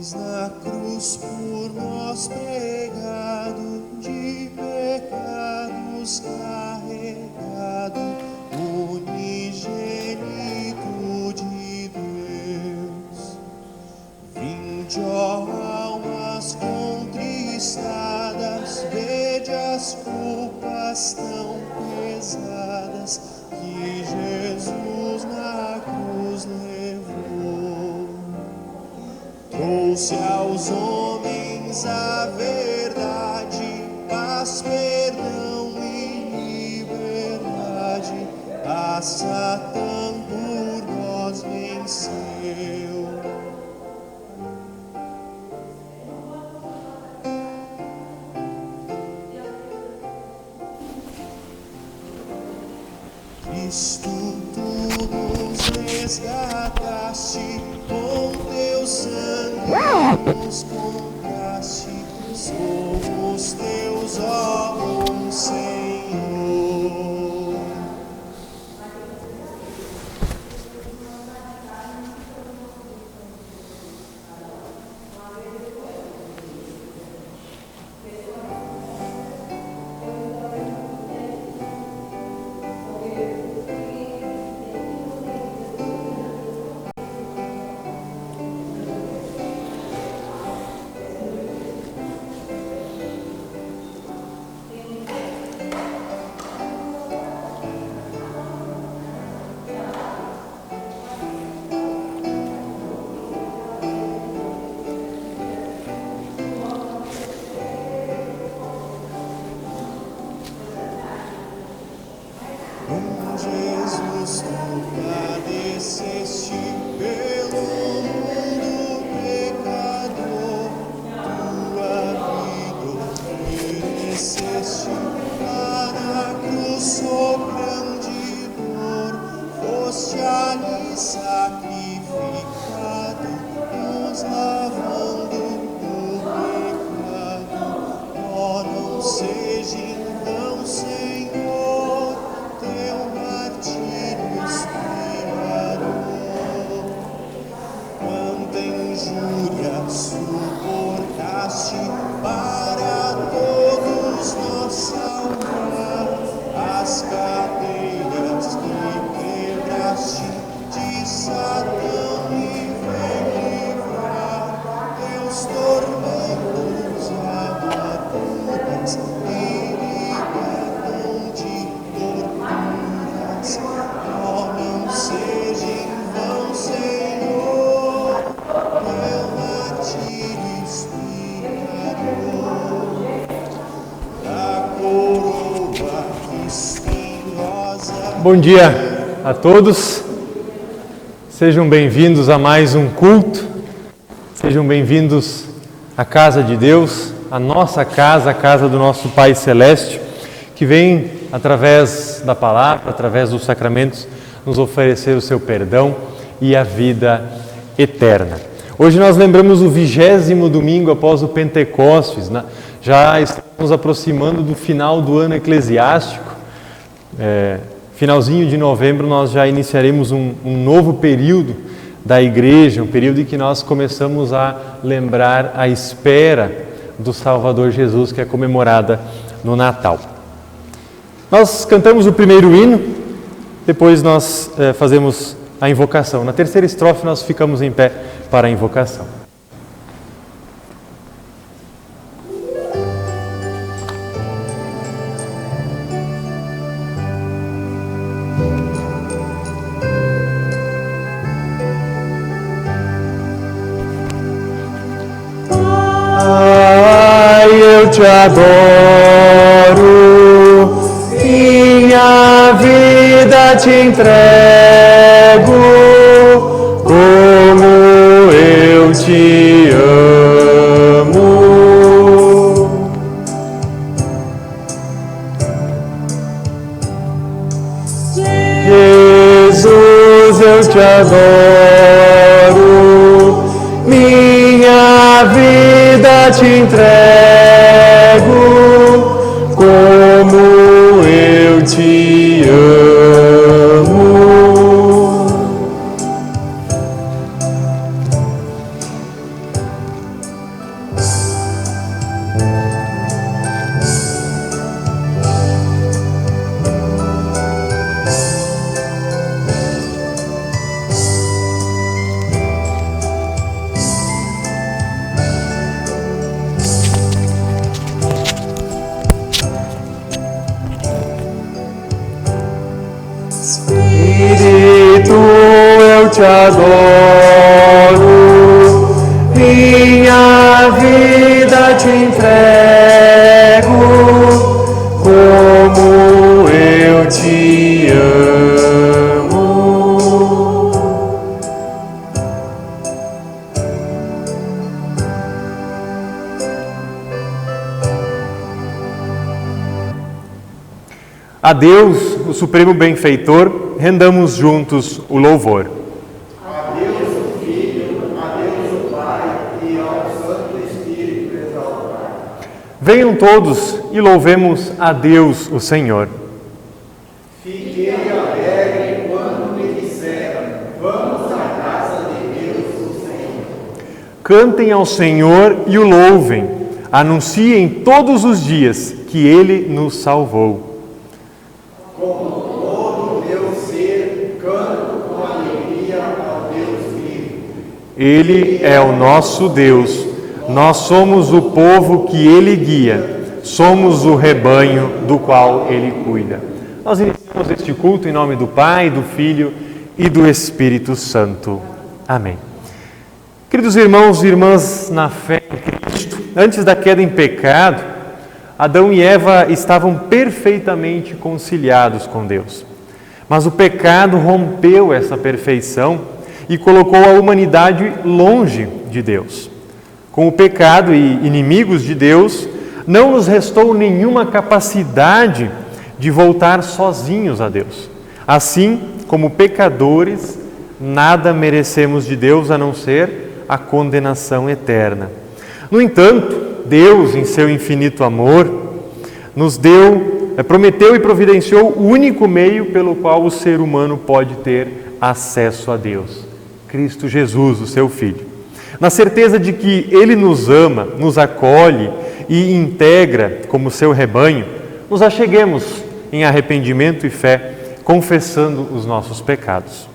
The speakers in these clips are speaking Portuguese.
na cruz por nós pregado, de pecados carregado, unigênito de Deus. Vinde, ó almas contristadas, vede as culpas tão pesadas que Jesus na cruz levou. Trouxe aos homens a verdade, paz, perdão e liberdade. A Satã por nós venceu. Cristo, tu nos resgataste, com teu sangue nos compraste, somos teus, ó bom Senhor. Jesus, tu padeceste pelo mundo pecador, tua vida ofereceste, lá na cruz sofrendo dor, foste ali sacrificado, nos lavando do pecado. Ó, não seja em vão, Senhor, teu martírio expiador. Quanta injúria suportaste para todos nós salvar, as cadeias que quebraste de Satã me vem livrar, teus tormentos amarguras me libertam de torturas. Ó, não seja em vão, Senhor, teu martírio expiador. Da coroa espinhosa. Bom dia a todos, sejam bem-vindos a mais um culto, sejam bem-vindos à casa de Deus, a nossa casa, a casa do nosso Pai Celeste, que vem através da palavra, através dos sacramentos, nos oferecer o seu perdão e a vida eterna. Hoje nós lembramos o 20º domingo após o Pentecostes, né? Já estamos nos aproximando do final do ano eclesiástico. Finalzinho de novembro nós já iniciaremos um novo período da igreja, um período em que nós começamos a lembrar a espera do Salvador Jesus, que é comemorada no Natal. Nós cantamos o primeiro hino, depois nós fazemos a invocação. Na terceira estrofe nós ficamos em pé para a invocação. Te adoro, minha vida te entrego, como eu te amo. Jesus, eu te adoro, minha vida te entrego, como eu te amo. te amo. A Deus, o Supremo Benfeitor, rendamos juntos o louvor. A Deus o Filho, a Deus o Pai e ao Santo Espírito exaltado. Venham todos e louvemos a Deus, o Senhor. Fiquei alegre quando me disseram, vamos à casa de Deus o Senhor. Cantem ao Senhor e o louvem. Anunciem todos os dias que Ele nos salvou. Como todo o meu ser, canto com alegria ao Deus vivo. Ele é o nosso Deus. Nós somos o povo que Ele guia. Somos o rebanho do qual Ele cuida. Nós iniciamos este culto em nome do Pai, do Filho e do Espírito Santo. Amém. Queridos irmãos e irmãs na fé em Cristo, antes da queda em pecado, Adão e Eva estavam perfeitamente conciliados com Deus. Mas o pecado rompeu essa perfeição e colocou a humanidade longe de Deus. Com o pecado e inimigos de Deus, não nos restou nenhuma capacidade de voltar sozinhos a Deus. Assim, como pecadores, nada merecemos de Deus a não ser a condenação eterna. No entanto, Deus, em seu infinito amor, nos prometeu e providenciou o único meio pelo qual o ser humano pode ter acesso a Deus: Cristo Jesus, o seu Filho. Na certeza de que Ele nos ama, nos acolhe e integra como seu rebanho, nos acheguemos em arrependimento e fé, confessando os nossos pecados.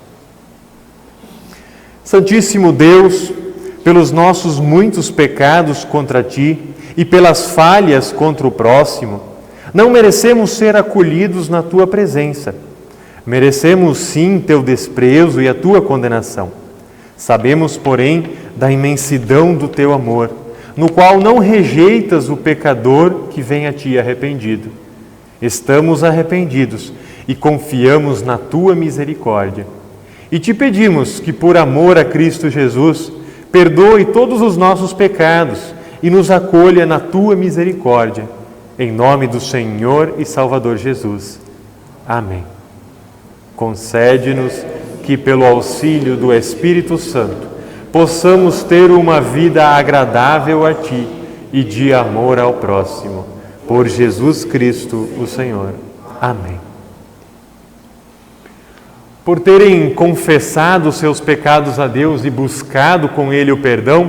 Santíssimo Deus, pelos nossos muitos pecados contra Ti e pelas falhas contra o próximo, não merecemos ser acolhidos na Tua presença. Merecemos sim Teu desprezo e a Tua condenação. Sabemos, porém, da imensidão do Teu amor, no qual não rejeitas o pecador que vem a Ti arrependido. Estamos arrependidos e confiamos na Tua misericórdia. E Te pedimos que, por amor a Cristo Jesus, perdoe todos os nossos pecados e nos acolha na Tua misericórdia. Em nome do Senhor e Salvador Jesus. Amém. Concede-nos que, pelo auxílio do Espírito Santo, possamos ter uma vida agradável a Ti e de amor ao próximo. Por Jesus Cristo, o Senhor. Amém. Por terem confessado seus pecados a Deus e buscado com Ele o perdão,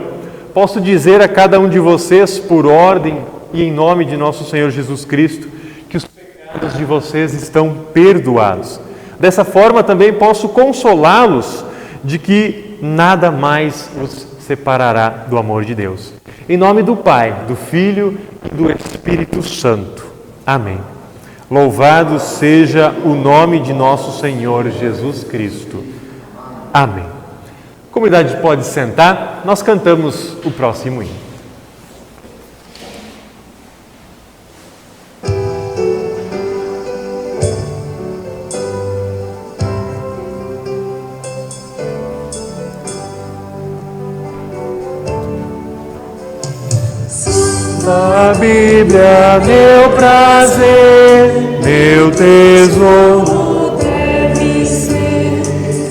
posso dizer a cada um de vocês, por ordem e em nome de nosso Senhor Jesus Cristo, que os pecados de vocês estão perdoados. Dessa forma também posso consolá-los de que nada mais os separará do amor de Deus. Em nome do Pai, do Filho e do Espírito Santo. Amém. Louvado seja o nome de nosso Senhor Jesus Cristo. Amém. A comunidade pode sentar, nós cantamos o próximo hino. A Bíblia, meu prazer, meu tesouro, deve ser,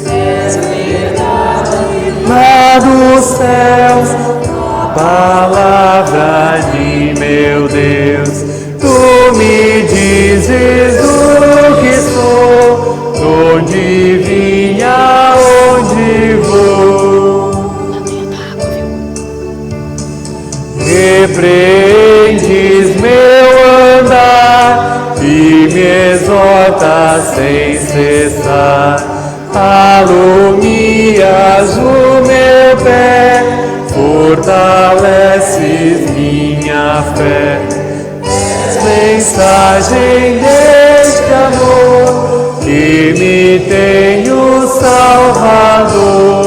és verdade, lá dos céus, a palavra de meu Deus. Tu me dizes o que sou, de onde vim, aonde vou. Repreendes meu andar e me exortas sem cessar. Alumias o meu pé, fortaleces minha fé. És mensagem deste amor que me tem o Salvador.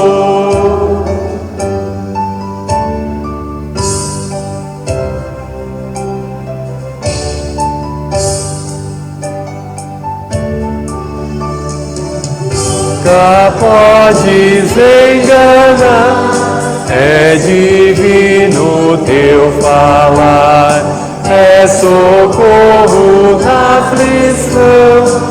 nunca podes enganar. É divino teu falar, é socorro na aflição.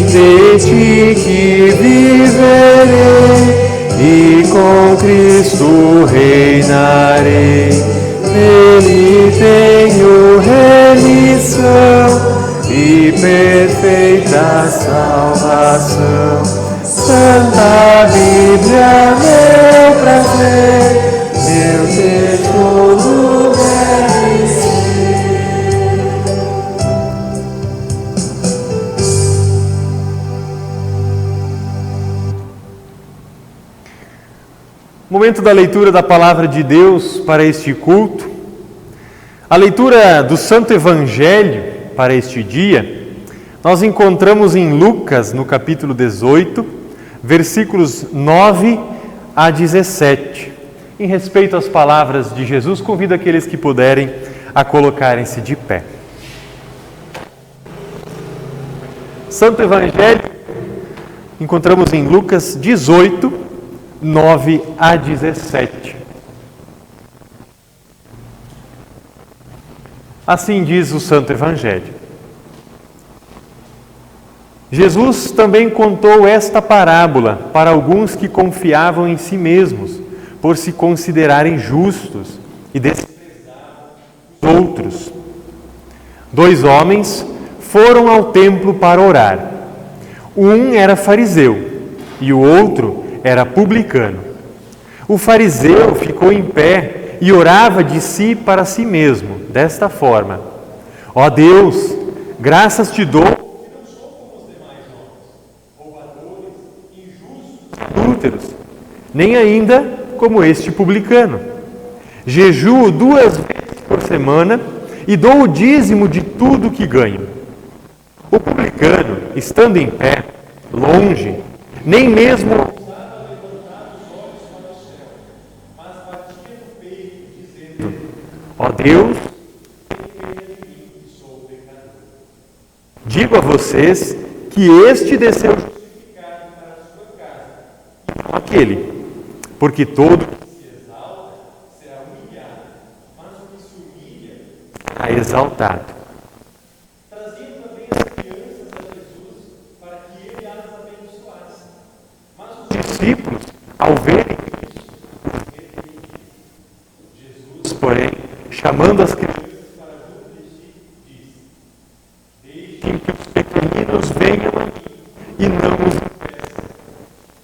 De ti que viverei e com Cristo reinarei. Nele tenho remissão e perfeita salvação. Santa Bíblia, meu prazer, meu tesouro deve ser. Momento da leitura da Palavra de Deus para este culto. A leitura do Santo Evangelho para este dia, nós encontramos em Lucas, no capítulo 18, versículos 9 a 17. Em respeito às palavras de Jesus, convido aqueles que puderem a colocarem-se de pé. Santo Evangelho, encontramos em Lucas 18, 9 a 17. Assim diz o Santo Evangelho. Jesus também contou esta parábola para alguns que confiavam em si mesmos, por se considerarem justos e desprezavam os outros. 2 homens foram ao templo para orar. Um era fariseu e o outro era publicano. O fariseu ficou em pé e orava de si para si mesmo, desta forma: ó Deus, graças te dou, que não sou como os demais homens, roubadores, injustos, adúlteros, nem ainda como este publicano. Jejuo 2 vezes por semana e dou o dízimo de tudo que ganho. O publicano, estando em pé, longe, nem mesmo ó Deus, sou pecador. Digo a vocês que este desceu justificado para a sua casa, e não aquele, porque todo que se exalta será humilhado, mas o que se humilha será exaltado. Traziam também as crianças a Jesus para que ele as abençoasse, mas os discípulos, ao verem isso, Jesus, porém, chamando as crianças para junto de si, disse: deixem que os pequeninos venham a mim e não os impeçam,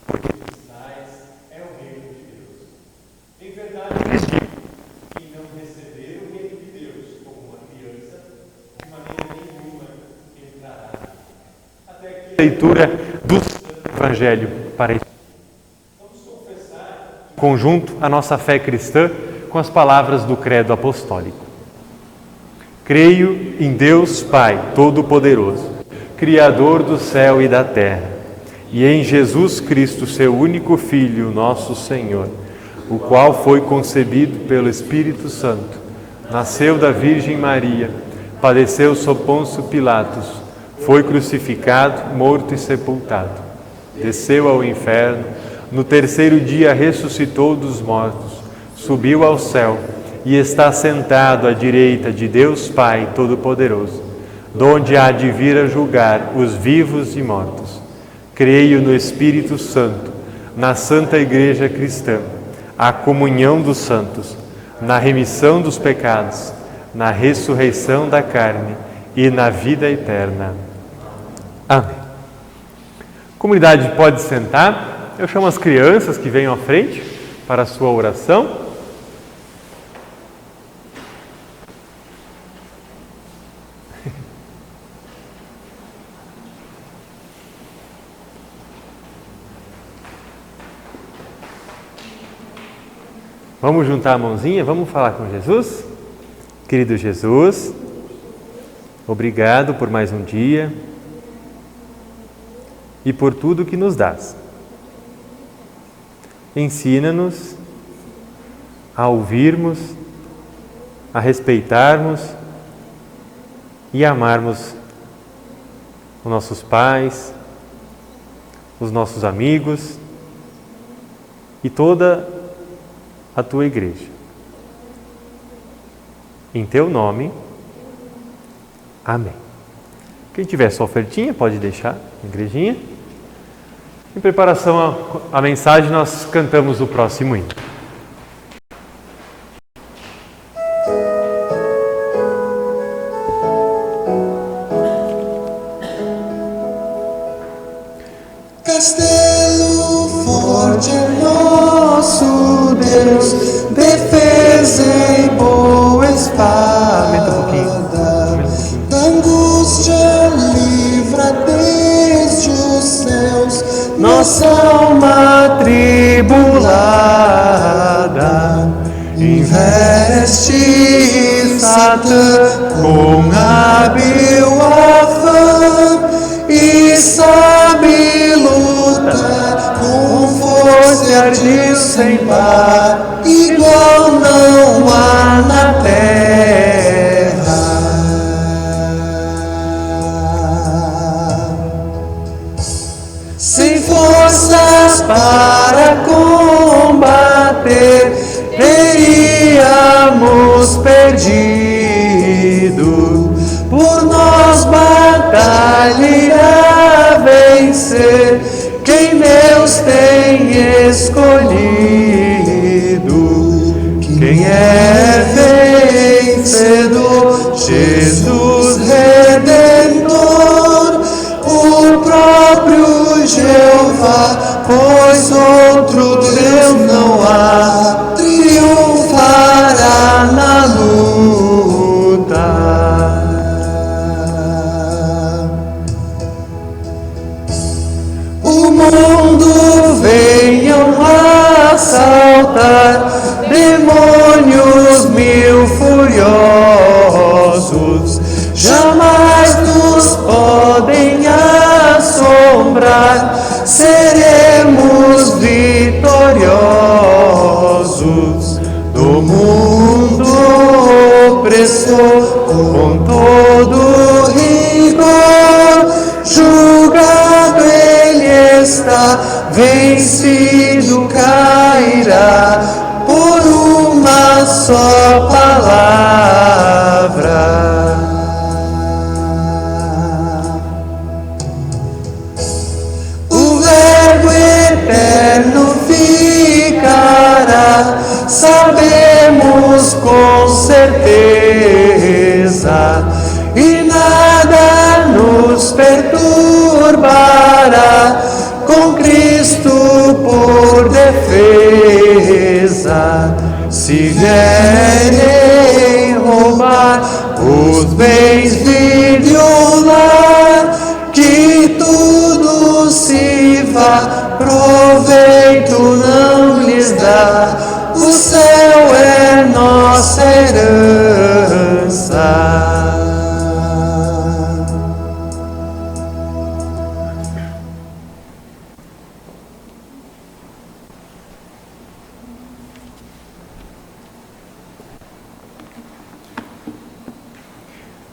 porque dos tais é o reino de Deus. Em verdade lhes digo, quem não receber o reino de Deus como uma criança, de maneira nenhuma entrará. Até aqui a leitura do Evangelho para este. Vamos confessar em conjunto a nossa fé cristã com as palavras do Credo Apostólico. Creio em Deus Pai Todo-Poderoso, Criador do céu e da terra, e em Jesus Cristo, seu único Filho, nosso Senhor, o qual foi concebido pelo Espírito Santo, nasceu da Virgem Maria, padeceu sob Pôncio Pilatos, foi crucificado, morto e sepultado, desceu ao inferno, no terceiro dia ressuscitou dos mortos, subiu ao céu e está sentado à direita de Deus Pai Todo-Poderoso, donde há de vir a julgar os vivos e mortos. Creio no Espírito Santo, na Santa Igreja Cristã, a comunhão dos santos, na remissão dos pecados, na ressurreição da carne e na vida eterna. Amém. Comunidade, pode sentar. Eu chamo as crianças que venham à frente para a sua oração. Vamos juntar a mãozinha, vamos falar com Jesus? Querido Jesus, obrigado por mais um dia e por tudo que nos dás. Ensina-nos a ouvirmos, a respeitarmos e amarmos os nossos pais, os nossos amigos e toda a tua igreja. Em teu nome, amém. Quem tiver sua ofertinha pode deixar na igrejinha. Em preparação à mensagem, nós cantamos o próximo hino. Castelo forte é nosso Deus, defesa e boa espada. Da angústia livra desde os céus nossa alma tribulada. Investe Satã com hábil afã e sabe lutar com força e ardil sem par, igual não há na terra. Sem forças para combater, teríamos perdido. Por nós batalha irá vencer quem Deus tem escolhido. Quem é vencedor? Jesus Redentor, o próprio Jeová, pois outro Deus não há, triunfará na luta. O mundo venham assaltar, demônios mil furiosos, jamais nos podem assombrar, seremos vitoriosos. Do mundo opressor, com todo rigor, julgado ele está, vencido cairá, por uma só palavra. O Verbo eterno ficará, sabemos com certeza, e nada nos perturbará, com Cristo por defesa. Se vierem roubar os bens violar, que tudo se vá, proveito não lhes dá, o céu é nossa herança.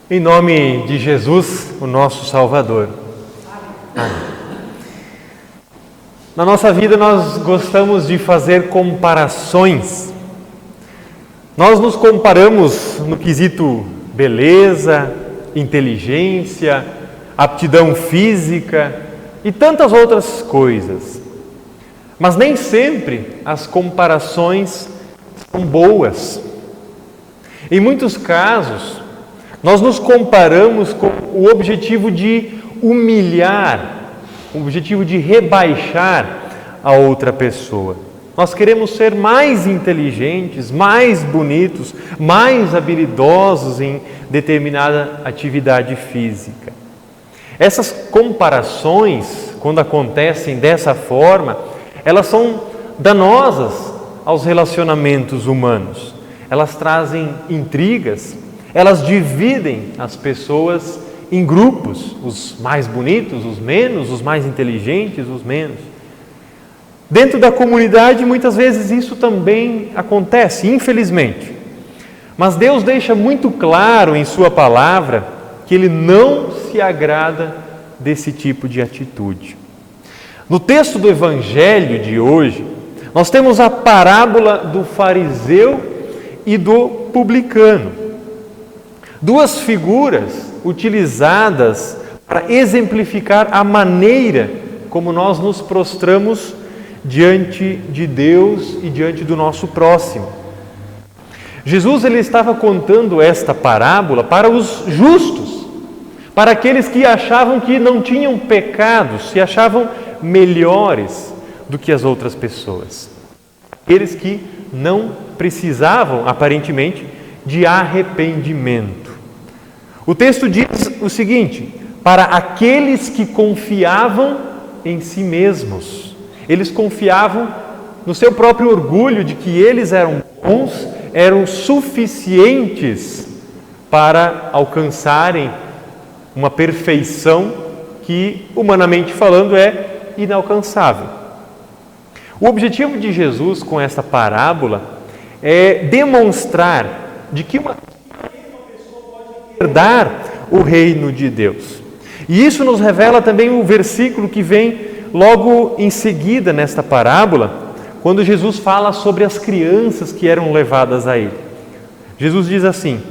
Em nome de Jesus, o nosso Salvador. Amém. Na nossa vida nós gostamos de fazer comparações. Nós nos comparamos no quesito beleza, inteligência, aptidão física e tantas outras coisas. Mas nem sempre as comparações são boas. Em muitos casos, nós nos comparamos com o objetivo de humilhar, o objetivo de rebaixar a outra pessoa. Nós queremos ser mais inteligentes, mais bonitos, mais habilidosos em determinada atividade física. Essas comparações, quando acontecem dessa forma, elas são danosas aos relacionamentos humanos. Elas trazem intrigas, elas dividem as pessoas em grupos, os mais bonitos, os menos, os mais inteligentes, os menos. Dentro da comunidade, muitas vezes isso também acontece, infelizmente. Mas Deus deixa muito claro em sua palavra que Ele não se agrada desse tipo de atitude. No texto do Evangelho de hoje, nós temos a parábola do fariseu e do publicano. Duas figuras utilizadas para exemplificar a maneira como nós nos prostramos diante de Deus e diante do nosso próximo. Jesus ele estava contando esta parábola para os justos, para aqueles que achavam que não tinham pecados, se achavam melhores do que as outras pessoas. Aqueles que não precisavam, aparentemente, de arrependimento. O texto diz o seguinte: para aqueles que confiavam em si mesmos. Eles confiavam no seu próprio orgulho de que eles eram bons, eram suficientes para alcançarem uma perfeição que, humanamente falando, é inalcançável. O objetivo de Jesus com essa parábola é demonstrar de que uma pessoa pode herdar o reino de Deus. E isso nos revela também o versículo que vem logo em seguida nesta parábola, quando Jesus fala sobre as crianças que eram levadas a Ele. Jesus diz assim: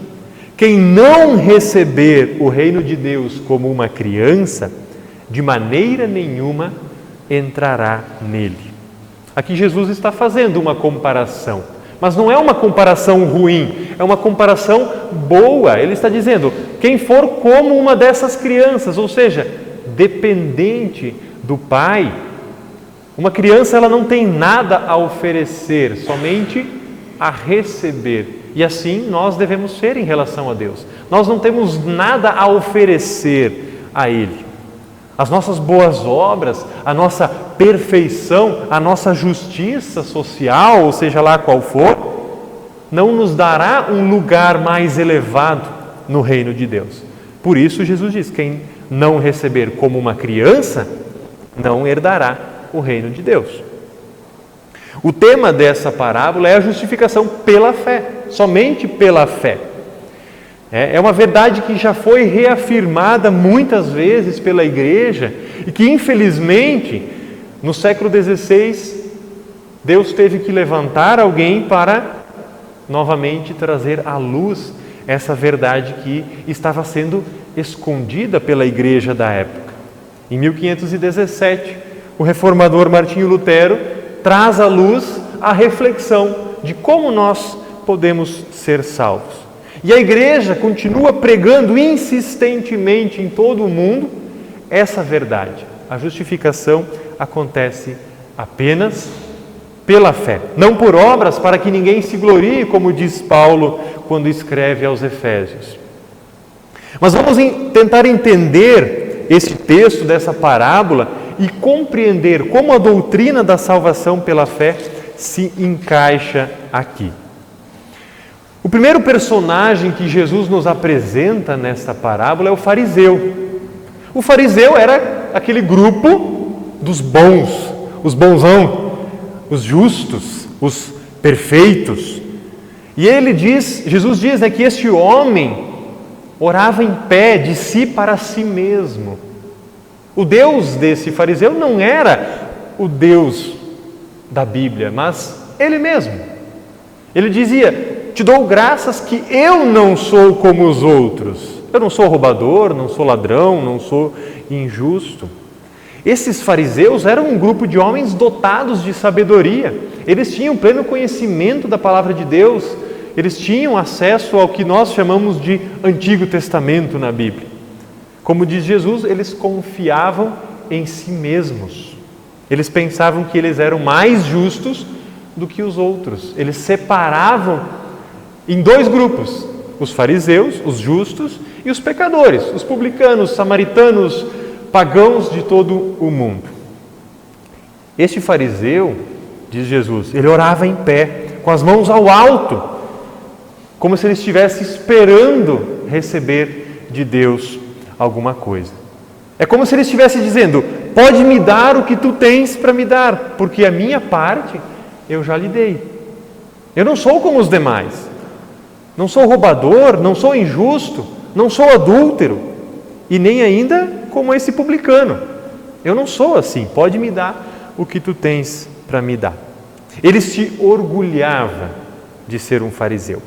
quem não receber o reino de Deus como uma criança, de maneira nenhuma entrará nele. Aqui Jesus está fazendo uma comparação, mas não é uma comparação ruim, é uma comparação boa. Ele está dizendo, quem for como uma dessas crianças, ou seja, dependente do Pai. Uma criança ela não tem nada a oferecer, somente a receber. E assim nós devemos ser em relação a Deus. Nós não temos nada a oferecer a Ele. As nossas boas obras, a nossa perfeição, a nossa justiça social, ou seja lá qual for, não nos dará um lugar mais elevado no reino de Deus. Por isso Jesus diz, quem não receber como uma criança, não herdará o reino de Deus. O tema dessa parábola é a justificação pela fé, somente pela fé. É uma verdade que já foi reafirmada muitas vezes pela igreja e que, infelizmente, no século XVI, Deus teve que levantar alguém para novamente trazer à luz essa verdade que estava sendo escondida pela igreja da época. Em 1517, o reformador Martinho Lutero traz à luz a reflexão de como nós podemos ser salvos. E a igreja continua pregando insistentemente em todo o mundo essa verdade. A justificação acontece apenas pela fé, não por obras para que ninguém se glorie, como diz Paulo quando escreve aos Efésios. Mas vamos tentar entender esse texto dessa parábola e compreender como a doutrina da salvação pela fé se encaixa aqui. O primeiro personagem que Jesus nos apresenta nesta parábola é o fariseu. O fariseu era aquele grupo dos bons, os bonzão, os justos, os perfeitos. E Jesus diz que este homem orava em pé de si para si mesmo. O Deus desse fariseu não era o Deus da Bíblia, mas ele mesmo. Ele dizia, te dou graças que eu não sou como os outros. Eu não sou roubador, não sou ladrão, não sou injusto. Esses fariseus eram um grupo de homens dotados de sabedoria. Eles tinham pleno conhecimento da palavra de Deus. Eles tinham acesso ao que nós chamamos de Antigo Testamento na Bíblia. Como diz Jesus, eles confiavam em si mesmos. Eles pensavam que eles eram mais justos do que os outros. Eles separavam em dois grupos, os fariseus, os justos, e os pecadores, os publicanos, samaritanos, pagãos de todo o mundo. Este fariseu, diz Jesus, ele orava em pé, com as mãos ao alto, como se ele estivesse esperando receber de Deus alguma coisa. É como se ele estivesse dizendo: pode me dar o que tu tens para me dar, porque a minha parte eu já lhe dei. Eu não sou como os demais. Não sou roubador, não sou injusto, não sou adúltero e nem ainda como esse publicano. Eu não sou assim. Pode me dar o que tu tens para me dar. Ele se orgulhava de ser um fariseu.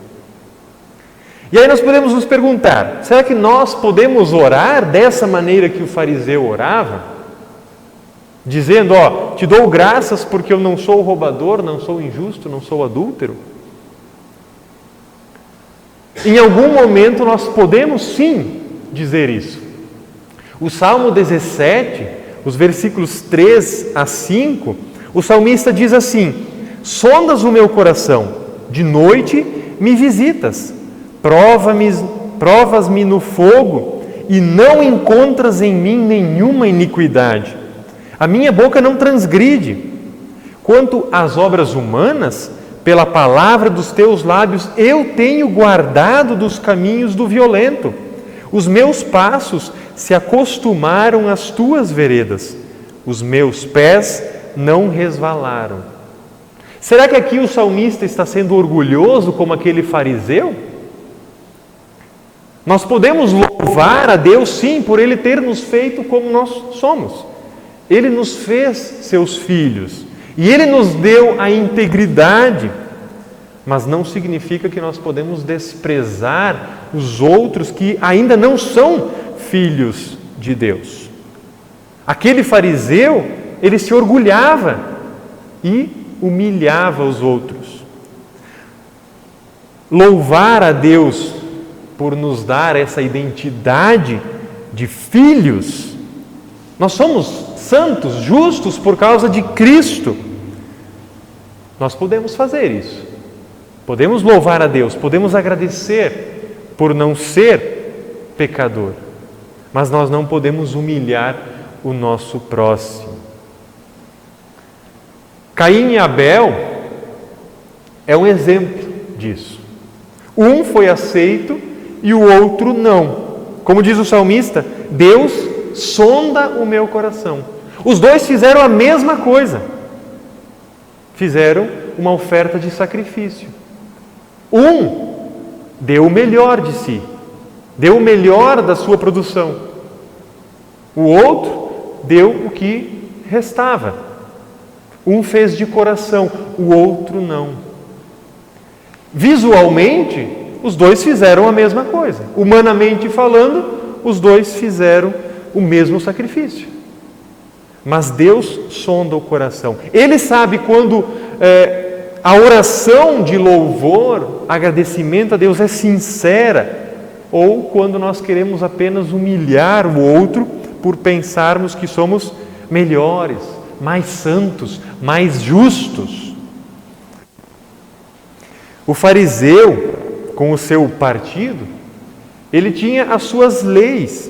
E aí nós podemos nos perguntar: será que nós podemos orar dessa maneira que o fariseu orava? Dizendo: ó, te dou graças porque eu não sou roubador, não sou injusto, não sou adúltero? Em algum momento nós podemos sim dizer isso. O Salmo 17, os versículos 3 a 5, o salmista diz assim: sondas o meu coração, de noite me visitas, provas-me no fogo e não encontras em mim nenhuma iniquidade. A minha boca não transgride. Quanto às obras humanas, pela palavra dos teus lábios eu tenho guardado dos caminhos do violento. Os meus passos se acostumaram às tuas veredas. Os meus pés não resvalaram. Será que aqui o salmista está sendo orgulhoso como aquele fariseu? Nós podemos louvar a Deus, sim, por Ele ter nos feito como nós somos. Ele nos fez seus filhos e Ele nos deu a integridade, mas não significa que nós podemos desprezar os outros que ainda não são filhos de Deus. Aquele fariseu, ele se orgulhava e humilhava os outros. Louvar a Deus por nos dar essa identidade de filhos. Nós somos santos, justos por causa de Cristo. Nós podemos fazer isso. Podemos louvar a Deus, podemos agradecer por não ser pecador. Mas nós não podemos humilhar o nosso próximo. Caim e Abel é um exemplo disso. Um foi aceito e o outro não. Como diz o salmista, Deus sonda o meu coração. Os dois fizeram a mesma coisa. Fizeram uma oferta de sacrifício. Um deu o melhor de si, deu o melhor da sua produção. O outro deu o que restava. Um fez de coração, o outro não. Visualmente, os dois fizeram a mesma coisa. Humanamente falando, os dois fizeram o mesmo sacrifício. Mas Deus sonda o coração. Ele sabe quando a oração de louvor, agradecimento a Deus é sincera, ou quando nós queremos apenas humilhar o outro por pensarmos que somos melhores, mais santos, mais justos. O fariseu, com o seu partido, ele tinha as suas leis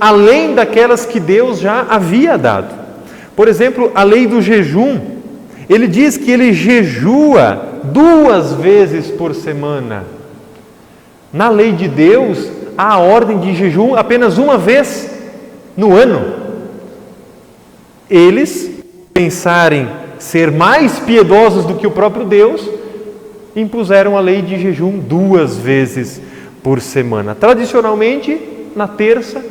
além daquelas que Deus já havia dado. Por exemplo, a lei do jejum. Ele diz que ele jejua 2 vezes por semana. Na lei de Deus, há a ordem de jejum apenas uma vez no ano. Eles, pensarem ser mais piedosos do que o próprio Deus, impuseram a lei de jejum 2 vezes por semana. Tradicionalmente, na terça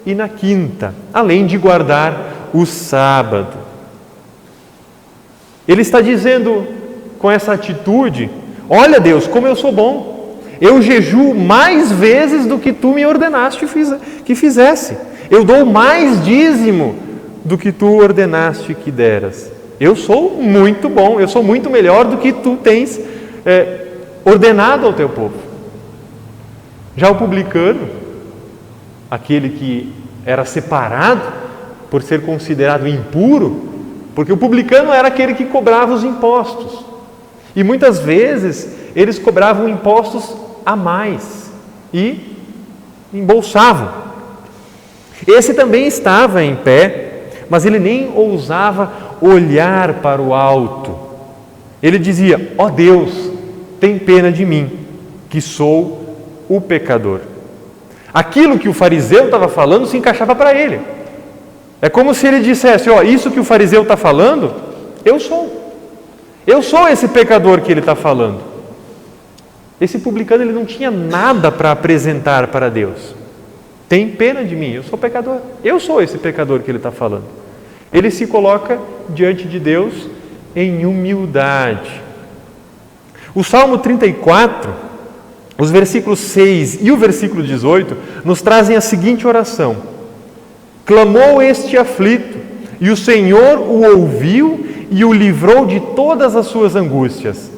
e na quinta, além de guardar o sábado. Ele está dizendo com essa atitude: olha Deus, como eu sou bom, eu jejuo mais vezes do que tu me ordenaste que fizesse, eu dou mais dízimo do que tu ordenaste que deras. Eu sou muito bom, eu sou muito melhor do que tu tens ordenado ao teu povo. Já o publicano, aquele que era separado por ser considerado impuro, porque o publicano era aquele que cobrava os impostos. E muitas vezes eles cobravam impostos a mais e embolsavam. Esse também estava em pé, mas ele nem ousava olhar para o alto. Ele dizia: ó Deus, tem pena de mim, que sou o pecador. Aquilo que o fariseu estava falando se encaixava para ele. É como se ele dissesse, isso que o fariseu está falando, eu sou. Eu sou esse pecador que ele está falando. Esse publicano, ele não tinha nada para apresentar para Deus. Tem pena de mim, eu sou pecador. Eu sou esse pecador que ele está falando. Ele se coloca diante de Deus em humildade. O Salmo 34, os versículos 6 e o versículo 18, nos trazem a seguinte oração: clamou este aflito, e o Senhor o ouviu e o livrou de todas as suas angústias.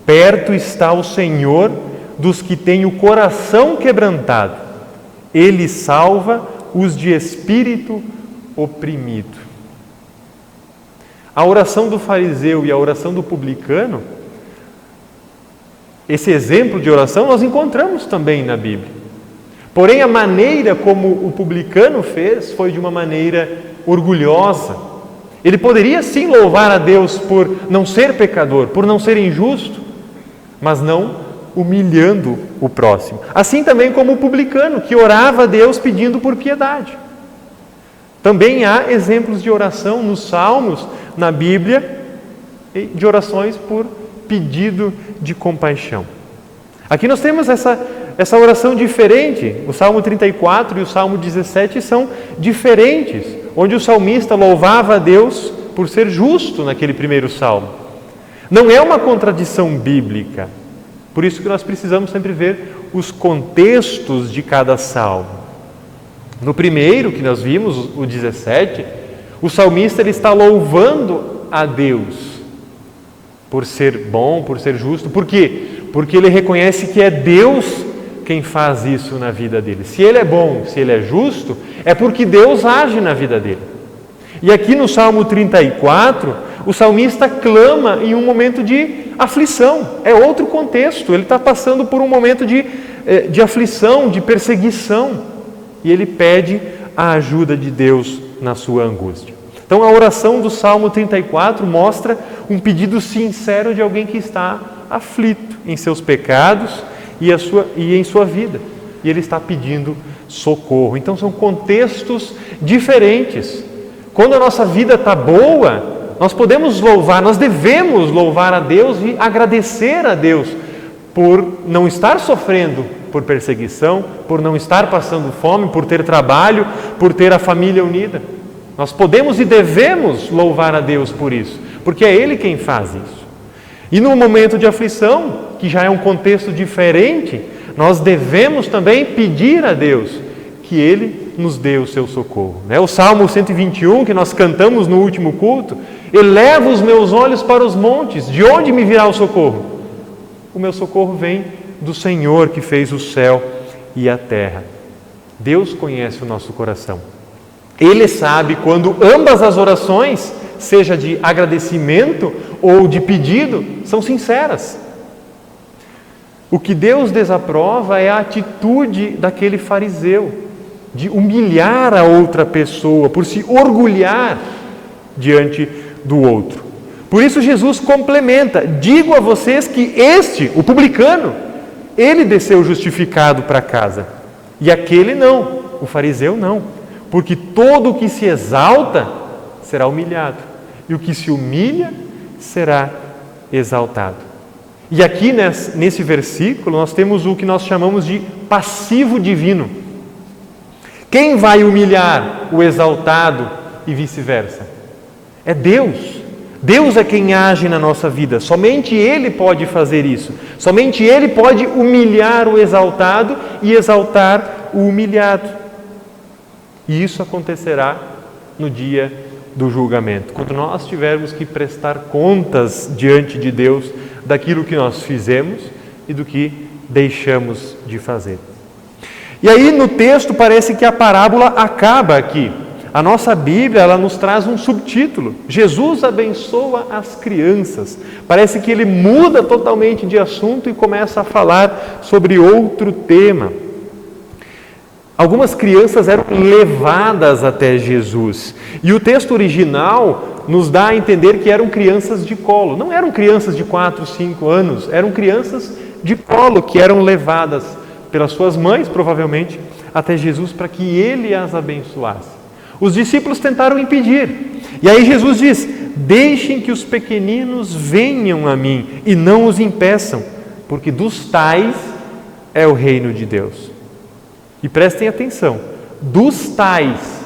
Perto está o Senhor dos que têm o coração quebrantado. Ele salva os de espírito oprimido. A oração do fariseu e a oração do publicano, esse exemplo de oração nós encontramos também na Bíblia. Porém, a maneira como o publicano fez foi de uma maneira orgulhosa. Ele poderia sim louvar a Deus por não ser pecador, por não ser injusto, mas não humilhando o próximo. Assim também como o publicano, que orava a Deus pedindo por piedade. Também há exemplos de oração nos Salmos, na Bíblia, de orações por pedido de compaixão. Aqui nós temos essa oração diferente. O Salmo 34 e o Salmo 17 são diferentes, onde o salmista louvava a Deus por ser justo naquele primeiro salmo. Não é uma contradição bíblica. Por isso que nós precisamos sempre ver os contextos de cada salmo. No primeiro que nós vimos, o 17, o salmista ele está louvando a Deus por ser bom, por ser justo. Por quê? Porque ele reconhece que é Deus quem faz isso na vida dele. Se ele é bom, se ele é justo, é porque Deus age na vida dele. E aqui no Salmo 34, o salmista clama em um momento de aflição. É outro contexto. Ele está passando por um momento de aflição, de perseguição. E ele pede a ajuda de Deus na sua angústia. Então a oração do Salmo 34 mostra um pedido sincero de alguém que está aflito em seus pecados e em sua vida. E ele está pedindo socorro. Então são contextos diferentes. Quando a nossa vida está boa, nós podemos louvar, nós devemos louvar a Deus e agradecer a Deus por não estar sofrendo por perseguição, por não estar passando fome, por ter trabalho, por ter a família unida. Nós podemos e devemos louvar a Deus por isso, porque é Ele quem faz isso. E no momento de aflição, que já é um contexto diferente, nós devemos também pedir a Deus que Ele nos dê o seu socorro. O Salmo 121, que nós cantamos no último culto: eleva os meus olhos para os montes, de onde me virá o socorro? O meu socorro vem do Senhor que fez o céu e a terra. Deus conhece o nosso coração. Ele sabe quando ambas as orações, seja de agradecimento ou de pedido, são sinceras. O que Deus desaprova é a atitude daquele fariseu, de humilhar a outra pessoa, por se orgulhar diante do outro. Por isso Jesus complementa: digo a vocês que o publicano, ele desceu justificado para casa, e aquele não, o fariseu não, porque todo o que se exalta será humilhado, e o que se humilha será exaltado. E aqui nesse versículo nós temos o que nós chamamos de passivo divino. Quem vai humilhar o exaltado e vice-versa? É Deus. Deus é quem age na nossa vida. Somente Ele pode fazer isso. Somente Ele pode humilhar o exaltado e exaltar o humilhado. E isso acontecerá no dia do julgamento, quando nós tivermos que prestar contas diante de Deus daquilo que nós fizemos e do que deixamos de fazer. E aí no texto parece que a parábola acaba aqui. A nossa Bíblia, ela nos traz um subtítulo: Jesus abençoa as crianças. Parece que ele muda totalmente de assunto e começa a falar sobre outro tema. Algumas crianças eram levadas até Jesus. E o texto original nos dá a entender que eram crianças de colo. Não eram crianças de 4, 5 anos, eram crianças de colo que eram levadas pelas suas mães, provavelmente, até Jesus para que ele as abençoasse. Os discípulos tentaram impedir. E aí Jesus diz: deixem que os pequeninos venham a mim e não os impeçam, porque dos tais é o reino de Deus. E prestem atenção, dos tais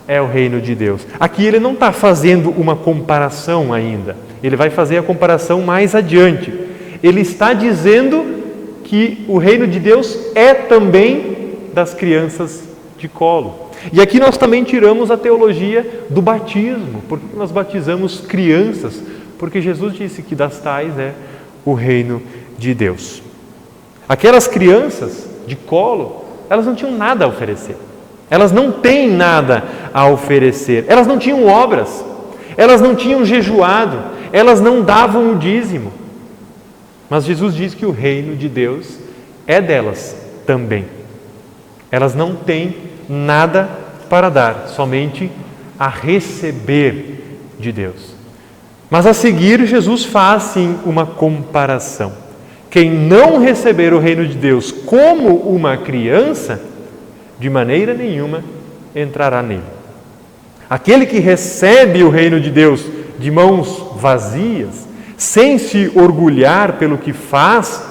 é o reino de Deus. Aqui ele não está fazendo uma comparação ainda, ele vai fazer a comparação mais adiante. Ele está dizendo que o reino de Deus é também das crianças de colo. E aqui nós também tiramos a teologia do batismo, porque nós batizamos crianças, porque Jesus disse que das tais é o reino de Deus. Aquelas crianças de colo, elas não tinham nada a oferecer. Elas não têm nada a oferecer. Elas não tinham obras. Elas não tinham jejuado. Elas não davam o dízimo. Mas Jesus diz que o reino de Deus é delas também. Elas não têm nada para dar, somente a receber de Deus. Mas a seguir, Jesus faz sim uma comparação. Quem não receber o reino de Deus como uma criança, de maneira nenhuma entrará nele. Aquele que recebe o reino de Deus de mãos vazias, sem se orgulhar pelo que faz,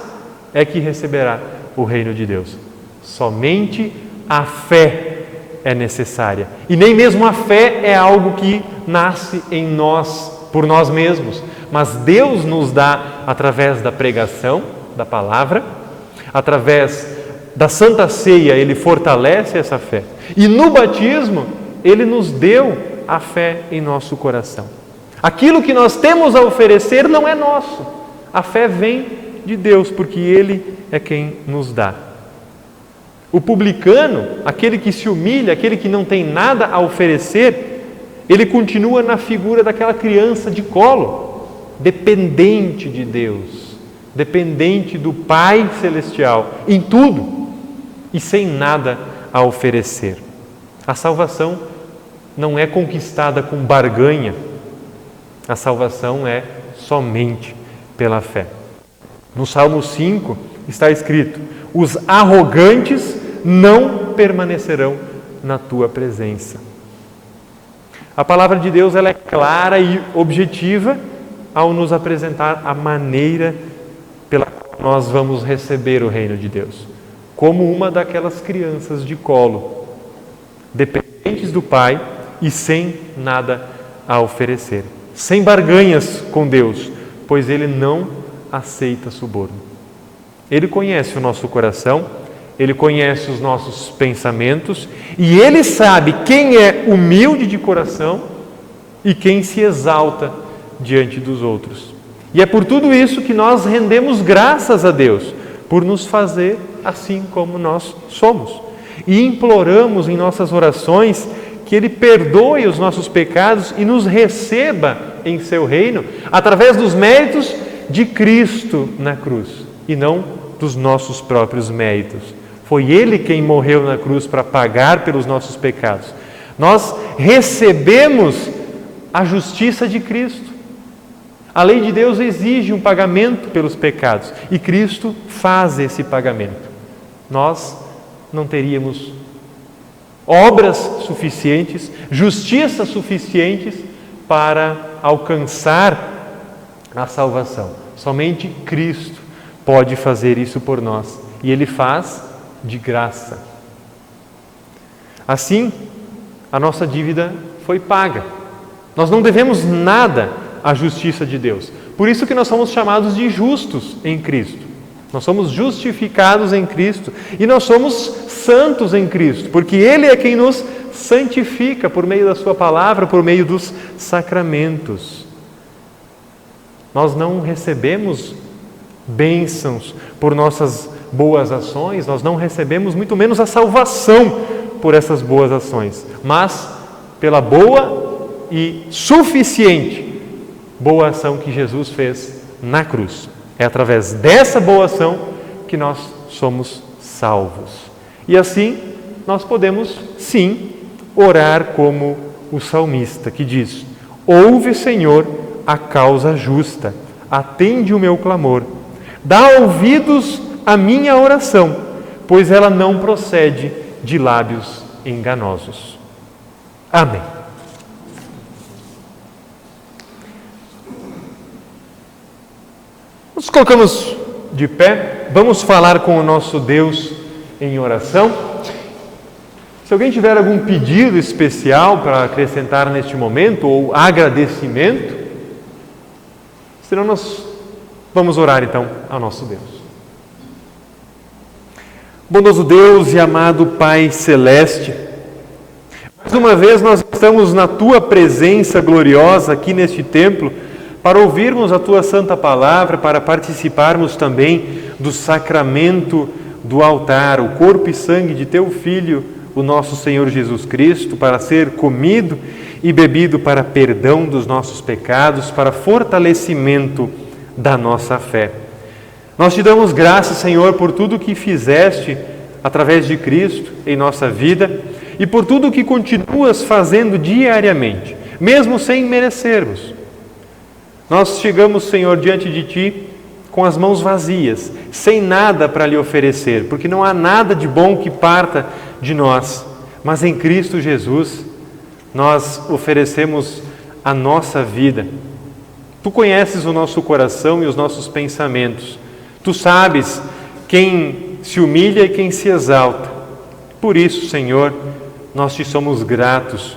é que receberá o reino de Deus. Somente a fé é necessária. E nem mesmo a fé é algo que nasce em nós, por nós mesmos. Mas Deus nos dá através da pregação da palavra, através da Santa Ceia, Ele fortalece essa fé. E no batismo, Ele nos deu a fé em nosso coração. Aquilo que nós temos a oferecer não é nosso. A fé vem de Deus, porque Ele é quem nos dá. O publicano, aquele que se humilha, aquele que não tem nada a oferecer, ele continua na figura daquela criança de colo, dependente de Deus, dependente do Pai Celestial, em tudo, e sem nada a oferecer. A salvação não é conquistada com barganha, a salvação é somente pela fé. No Salmo 5 está escrito: os arrogantes não permanecerão na tua presença. A palavra de Deus ela é clara e objetiva ao nos apresentar a maneira pela qual nós vamos receber o reino de Deus, como uma daquelas crianças de colo, dependentes do Pai e sem nada a oferecer, sem barganhas com Deus, pois Ele não aceita suborno. Ele conhece o nosso coração, Ele conhece os nossos pensamentos e Ele sabe quem é humilde de coração e quem se exalta diante dos outros. E é por tudo isso que nós rendemos graças a Deus, por nos fazer assim como nós somos. E imploramos em nossas orações que Ele perdoe os nossos pecados e nos receba em Seu reino, através dos méritos de Cristo na cruz, e não dos nossos próprios méritos. Foi Ele quem morreu na cruz para pagar pelos nossos pecados. Nós recebemos a justiça de Cristo. A lei de Deus exige um pagamento pelos pecados e Cristo faz esse pagamento. Nós não teríamos obras suficientes, justiça suficientes para alcançar a salvação. Somente Cristo pode fazer isso por nós e Ele faz de graça. Assim, a nossa dívida foi paga. Nós não devemos nada à justiça de Deus. Por isso que nós somos chamados de justos em Cristo. Nós somos justificados em Cristo e nós somos santos em Cristo, porque Ele é quem nos santifica por meio da Sua palavra, por meio dos sacramentos. Nós não recebemos bênçãos por nossas boas ações, nós não recebemos muito menos a salvação por essas boas ações, mas pela boa e suficiente boa ação que Jesus fez na cruz. É através dessa boa ação que nós somos salvos. E assim nós podemos, sim, orar como o salmista, que diz: ouve, Senhor, a causa justa, atende o meu clamor, dá ouvidos à minha oração, pois ela não procede de lábios enganosos. Amém. Nos colocamos de pé, vamos falar com o nosso Deus em oração. Se alguém tiver algum pedido especial para acrescentar neste momento, ou agradecimento, senão nós vamos orar então ao nosso Deus. Bondoso Deus e amado Pai Celeste, mais uma vez nós estamos na Tua presença gloriosa aqui neste templo para ouvirmos a Tua Santa Palavra, para participarmos também do sacramento do altar, o corpo e sangue de Teu Filho, o nosso Senhor Jesus Cristo, para ser comido e bebido para perdão dos nossos pecados, para fortalecimento da nossa fé. Nós Te damos graças, Senhor, por tudo que fizeste através de Cristo em nossa vida e por tudo que continuas fazendo diariamente, mesmo sem merecermos. Nós chegamos, Senhor, diante de Ti com as mãos vazias, sem nada para Lhe oferecer, porque não há nada de bom que parta de nós, mas em Cristo Jesus nós oferecemos a nossa vida. Tu conheces o nosso coração e os nossos pensamentos. Tu sabes quem se humilha e quem se exalta. Por isso, Senhor, nós Te somos gratos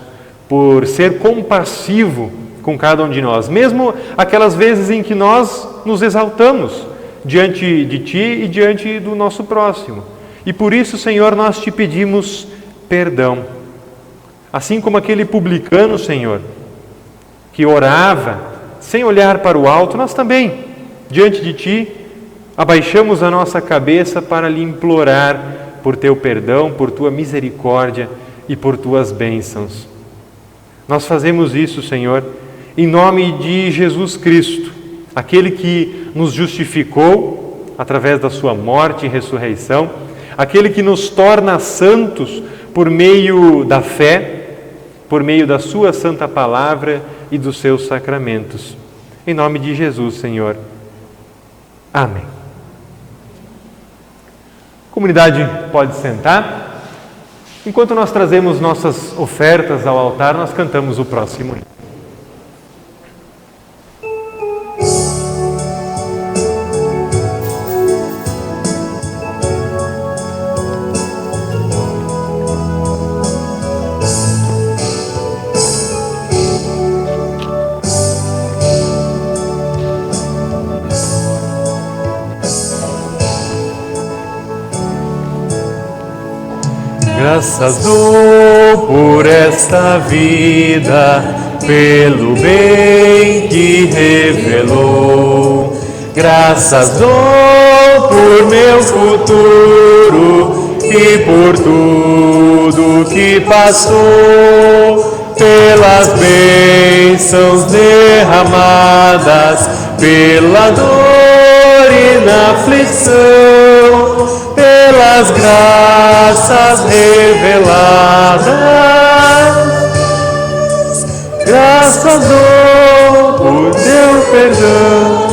por ser compassivo com cada um de nós, mesmo aquelas vezes em que nós nos exaltamos diante de Ti e diante do nosso próximo. E por isso, Senhor, nós Te pedimos perdão. Assim como aquele publicano, Senhor, que orava sem olhar para o alto, nós também, diante de Ti, abaixamos a nossa cabeça para Lhe implorar por Teu perdão, por Tua misericórdia e por Tuas bênçãos. Nós fazemos isso, Senhor, em nome de Jesus Cristo, aquele que nos justificou através da Sua morte e ressurreição, aquele que nos torna santos por meio da fé, por meio da Sua Santa Palavra e dos Seus sacramentos. Em nome de Jesus, Senhor. Amém. Comunidade, pode sentar. Enquanto nós trazemos nossas ofertas ao altar, nós cantamos o próximo hino. Graças dou por esta vida, pelo bem que revelou. Graças dou por meu futuro e por tudo que passou, pelas bênçãos derramadas, pela dor e na aflição, pelas graças reveladas. Graças dou por Teu perdão.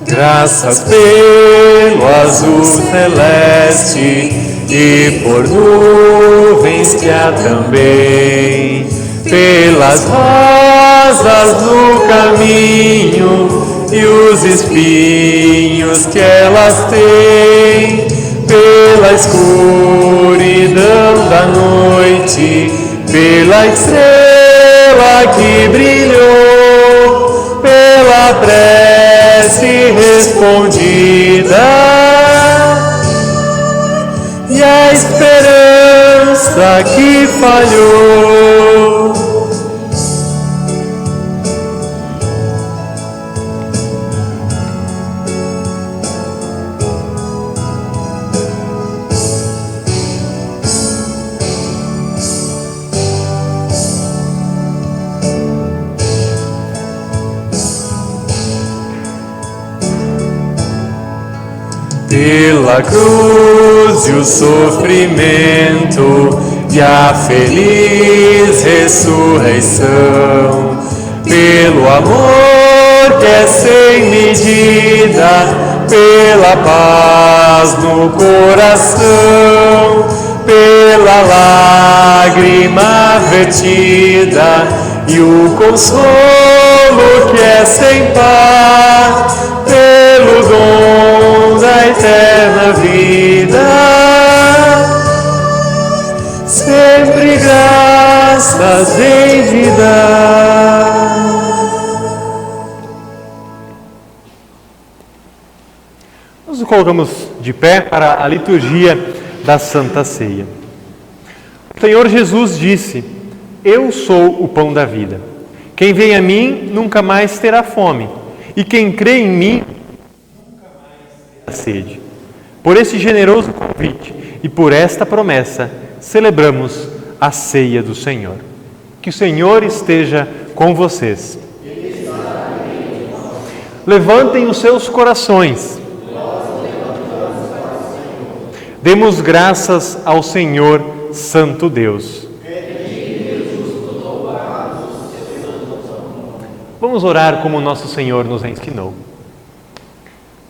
Graças pelo azul celeste e por nuvens que há também, pelas rosas no caminho e os espinhos que elas têm, pela escuridão da noite, pela estrela que brilhou, pela prece respondida e a esperança que falhou. Pela cruz e o sofrimento e a feliz ressurreição, pelo amor que é sem medida, pela paz no coração, pela lágrima vertida e o consolo que é sem par, pelo dom da eterna vida. Sempre graças em vida. Nós nos colocamos de pé para a liturgia da Santa Ceia. O Senhor Jesus disse: Eu sou o pão da vida. Quem vem a mim nunca mais terá fome, e quem crê em mim nunca mais terá sede. Por esse generoso convite e por esta promessa, celebramos a ceia do Senhor. Que o Senhor esteja com vocês. Levantem os seus corações. Demos graças ao Senhor, Santo Deus. Vamos orar como nosso Senhor nos ensinou.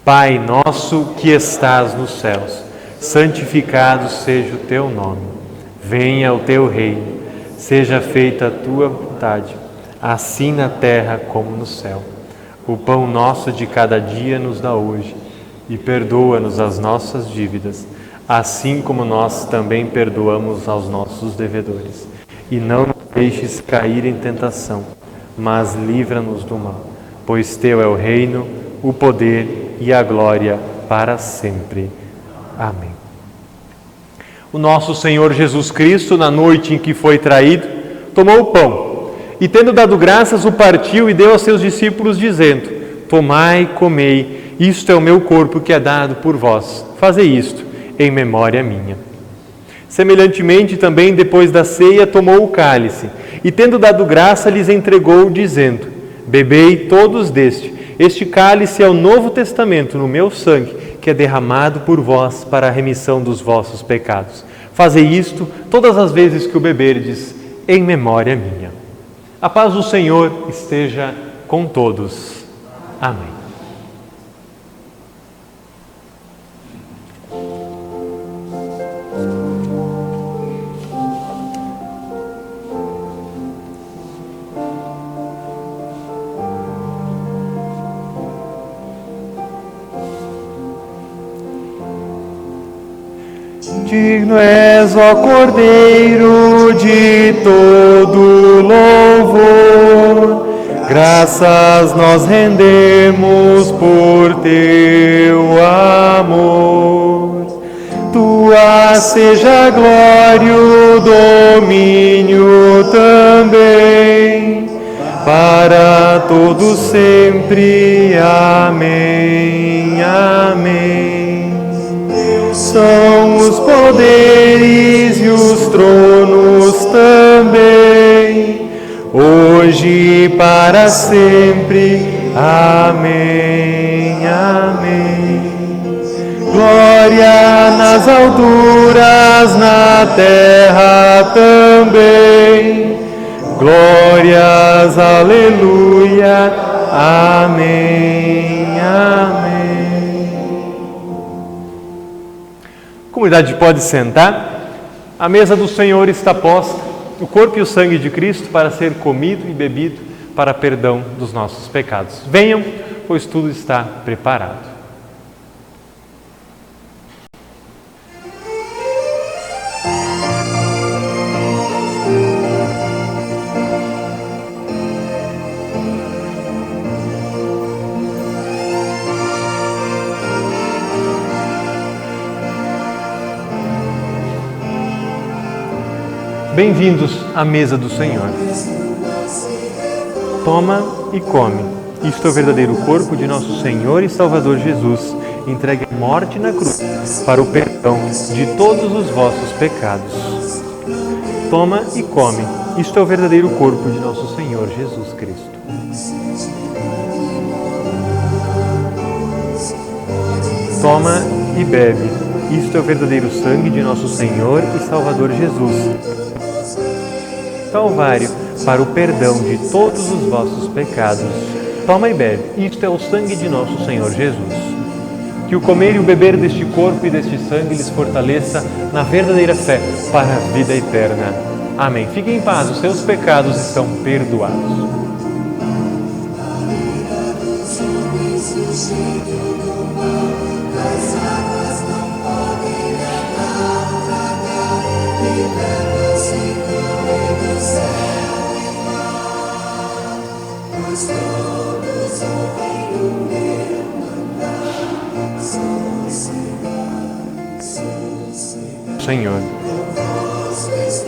Pai nosso que estás nos céus, santificado seja o teu nome. Venha o teu reino, seja feita a tua vontade, assim na terra como no céu. O pão nosso de cada dia nos dá hoje, e perdoa-nos as nossas dívidas, assim como nós também perdoamos aos nossos devedores. E não nos deixes cair em tentação, mas livra-nos do mal, pois teu é o reino, o poder e a glória para sempre. Amém. O nosso Senhor Jesus Cristo, na noite em que foi traído, tomou o pão e, tendo dado graças, o partiu e deu aos seus discípulos, dizendo: Tomai, comei, isto é o meu corpo que é dado por vós. Fazei isto em memória minha. Semelhantemente, também depois da ceia, tomou o cálice e, tendo dado graça, lhes entregou, dizendo: Bebei todos deste. Este cálice é o novo testamento no meu sangue, que é derramado por vós para a remissão dos vossos pecados. Fazei isto todas as vezes que o beberdes, em memória minha. A paz do Senhor esteja com todos. Amém. Digno és, ó Cordeiro, de todo louvor. Graças nós rendemos por teu amor. Tua seja a glória, o domínio também, para todos sempre. Amém, amém. São os poderes e os tronos também, hoje e para sempre. Amém, amém. Glória nas alturas, na terra também. Glórias, aleluia. Amém, amém. A comunidade pode sentar. A mesa do Senhor está posta, o corpo e o sangue de Cristo para ser comido e bebido para perdão dos nossos pecados. Venham, pois tudo está preparado. Bem-vindos à mesa do Senhor. Toma e come. Isto é o verdadeiro corpo de nosso Senhor e Salvador Jesus, entregue à morte na cruz para o perdão de todos os vossos pecados. Toma e come. Isto é o verdadeiro corpo de nosso Senhor Jesus Cristo. Toma e bebe. Isto é o verdadeiro sangue de nosso Senhor e Salvador Jesus, Calvário, para o perdão de todos os vossos pecados. Toma e bebe. Isto é o sangue de nosso Senhor Jesus. Que o comer e o beber deste corpo e deste sangue lhes fortaleça na verdadeira fé para a vida eterna. Amém. Fiquem em paz, os seus pecados estão perdoados. Senhor,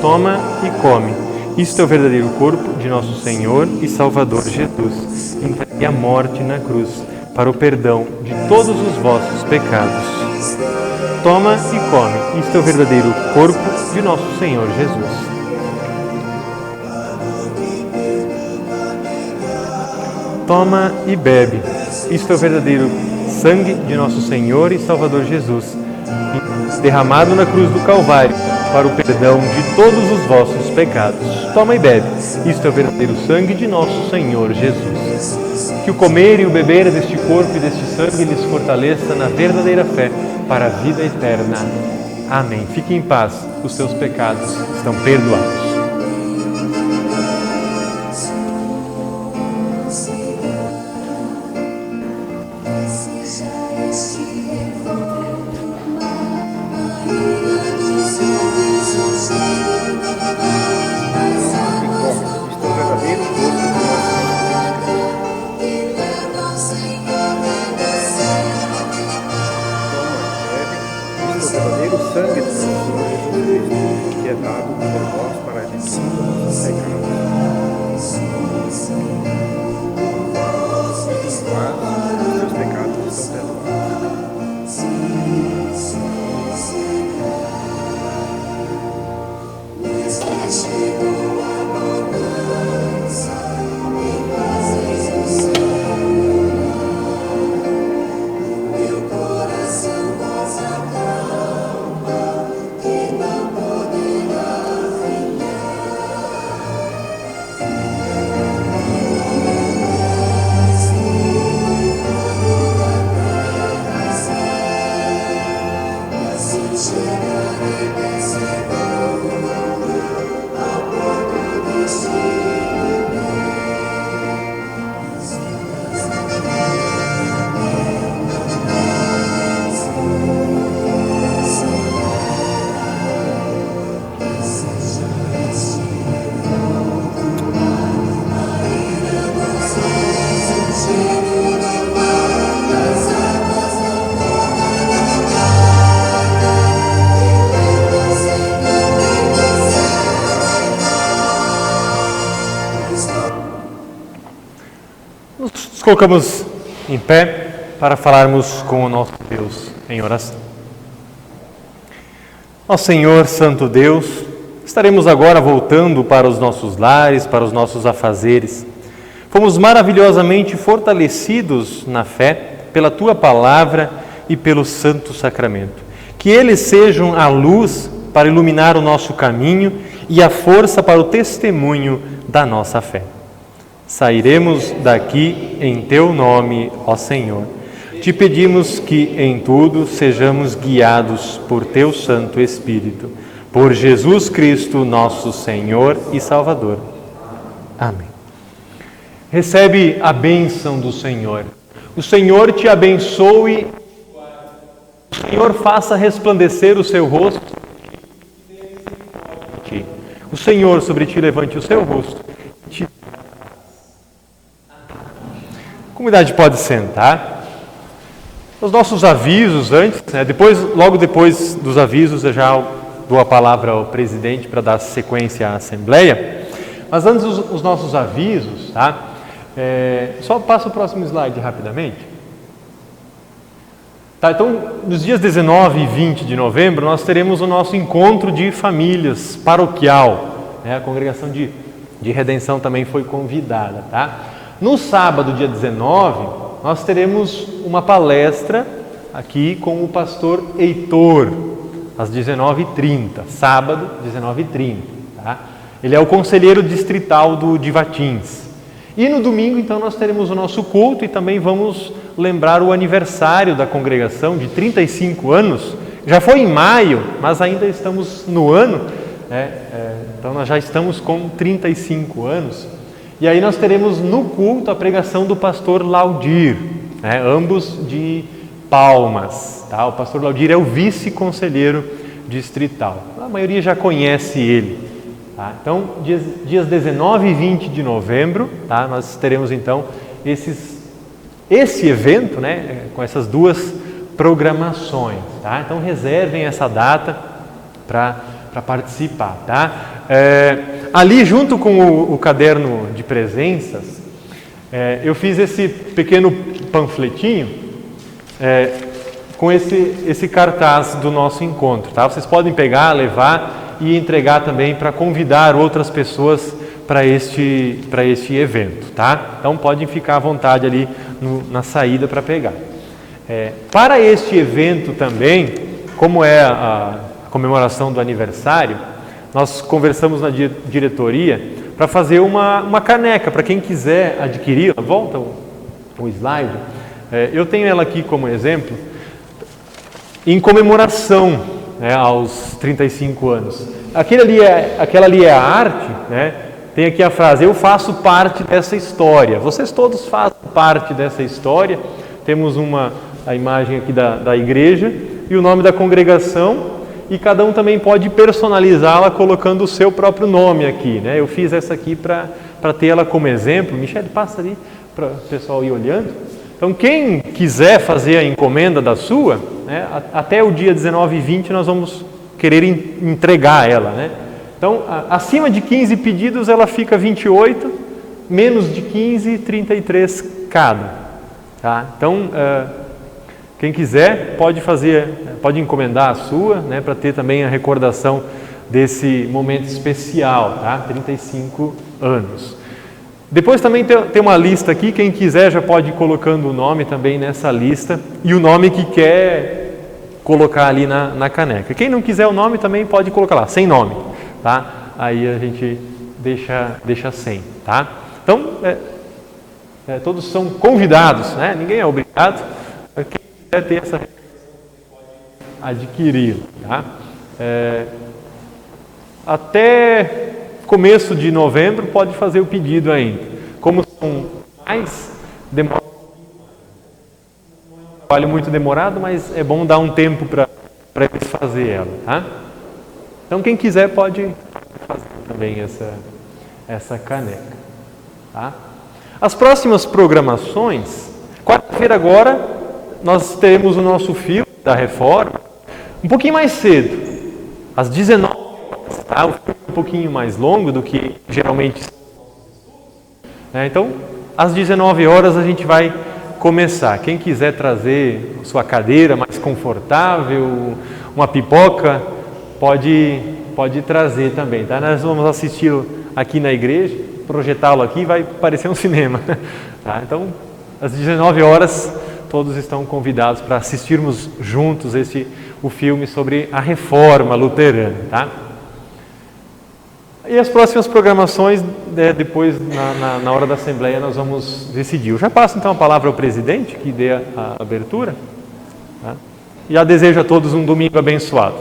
toma e come. Isto é o verdadeiro corpo de nosso Senhor e Salvador Jesus, entregue à morte na cruz, para o perdão de todos os vossos pecados. Toma e come. Isto é o verdadeiro corpo de nosso Senhor Jesus. Toma e bebe. Isto é o verdadeiro sangue de nosso Senhor e Salvador Jesus, derramado na cruz do Calvário, para o perdão de todos os vossos pecados. Toma e bebe. Isto é o verdadeiro sangue de nosso Senhor Jesus. Que o comer e o beber deste corpo e deste sangue lhes fortaleça na verdadeira fé para a vida eterna. Amém. Fique em paz, os seus pecados estão perdoados. Nos colocamos em pé para falarmos com o nosso Deus em oração. Ó Senhor, Santo Deus, estaremos agora voltando para os nossos lares, para os nossos afazeres. Fomos maravilhosamente fortalecidos na fé pela Tua Palavra e pelo Santo Sacramento. Que eles sejam a luz para iluminar o nosso caminho e a força para o testemunho da nossa fé. Sairemos daqui em Teu nome, ó Senhor. Te pedimos que em tudo sejamos guiados por Teu Santo Espírito. Por Jesus Cristo, nosso Senhor e Salvador. Amém. Recebe a bênção do Senhor. O Senhor te abençoe. O Senhor faça resplandecer o seu rosto. O Senhor sobre ti levante o seu rosto. A comunidade pode sentar. Os nossos avisos antes, logo depois dos avisos, eu já dou a palavra ao presidente para dar sequência à Assembleia. Mas antes os nossos avisos, tá? Só passa o próximo slide rapidamente. Tá, então, nos dias 19 e 20 de novembro, nós teremos o nosso encontro de famílias paroquial. A congregação de Redenção também foi convidada, tá? No sábado, dia 19, nós teremos uma palestra aqui com o pastor Heitor, às 19h30, sábado, 19h30, tá? Ele é o conselheiro distrital de Vatins. E no domingo, então, nós teremos o nosso culto e também vamos lembrar o aniversário da congregação de 35 anos. Já foi em maio, mas ainda estamos no ano, né? Então nós já estamos com 35 anos. E aí nós teremos no culto a pregação do pastor Laudir, né? Ambos de Palmas. Tá? O pastor Laudir é o vice-conselheiro distrital. A maioria já conhece ele. Tá? Então, dias 19 e 20 de novembro, tá? Nós teremos então esse evento, né? Com essas duas programações. Tá? Então, reservem essa data para participar. Tá? Ali, junto com o caderno de presenças, eu fiz esse pequeno panfletinho com esse cartaz do nosso encontro. Tá? Vocês podem pegar, levar e entregar também para convidar outras pessoas para este evento. Tá? Então podem ficar à vontade ali na saída para pegar. Para este evento também, como é a comemoração do aniversário, nós conversamos na diretoria para fazer uma caneca para quem quiser adquirir. Volta o slide. Eu tenho ela aqui como exemplo, em comemoração, né, aos 35 anos. Aquela ali é a arte, né? Tem aqui a frase: eu faço parte dessa história. Vocês todos fazem parte dessa história. Temos a imagem aqui da igreja e o nome da congregação, e cada um também pode personalizá-la colocando o seu próprio nome aqui, né? Eu fiz essa aqui para ter ela como exemplo. Michele, passa ali para o pessoal ir olhando. Então, quem quiser fazer a encomenda da sua, né, até o dia 19 e 20 nós vamos querer entregar ela, né? Então, acima de 15 pedidos ela fica 28, menos de 15, 33 cada. Tá? Então, quem quiser pode encomendar a sua, né, para ter também a recordação desse momento especial, tá? 35 anos. Depois também tem uma lista aqui, quem quiser já pode ir colocando o nome também nessa lista e o nome que quer colocar ali na caneca. Quem não quiser o nome também pode colocar lá, sem nome, tá? Aí a gente deixa sem, tá? Então, todos são convidados, né? Ninguém é obrigado. Quem quiser ter essa pode adquiri-lo, tá? Até começo de novembro pode fazer o pedido ainda. Como são mais, demora um trabalho muito demorado, mas é bom dar um tempo para eles fazer ela, tá? Então quem quiser pode fazer também essa caneca, tá? As próximas programações, quarta-feira agora nós teremos o nosso filme da reforma um pouquinho mais cedo, às 19h. Tá? O filme é um pouquinho mais longo do que geralmente. Então, às 19h a gente vai começar. Quem quiser trazer sua cadeira mais confortável, uma pipoca, pode trazer também. Tá? Nós vamos assistir aqui na igreja, projetá-lo aqui, vai parecer um cinema. Tá? Então, às 19h todos estão convidados para assistirmos juntos o filme sobre a reforma luterana. Tá? E as próximas programações, depois na hora da Assembleia, nós vamos decidir. Eu já passo então a palavra ao presidente, que dê a abertura. Tá? E já desejo a todos um domingo abençoado.